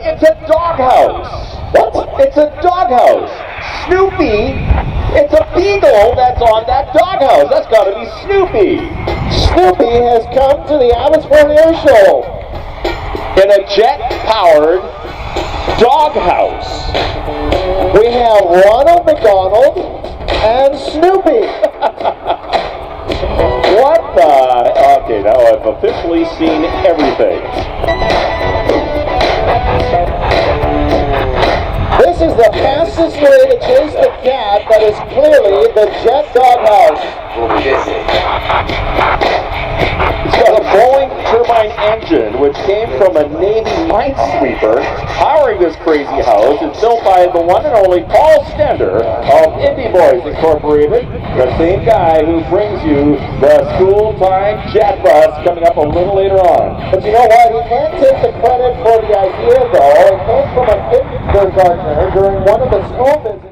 it's a doghouse. What? It's a doghouse. Snoopy, it's a beagle that's on that doghouse. That's got to be Snoopy. Snoopy has come to the Abbotsford Airshow in a jet-powered doghouse. We have Ronald McDonald and Snoopy. What the? Okay, now I've officially seen everything. This is the fastest way to chase the cat that is clearly the jet doghouse. It's got a Boeing turbine engine, which came from a Navy minesweeper. Powering this crazy house is built by the one and only Paul Stender of Indie Boys Incorporated, the same guy who brings you the school time jet bus coming up a little later on. But you know what? He can't take the credit for the idea, though. It came from a kindergartner during one of the school visits.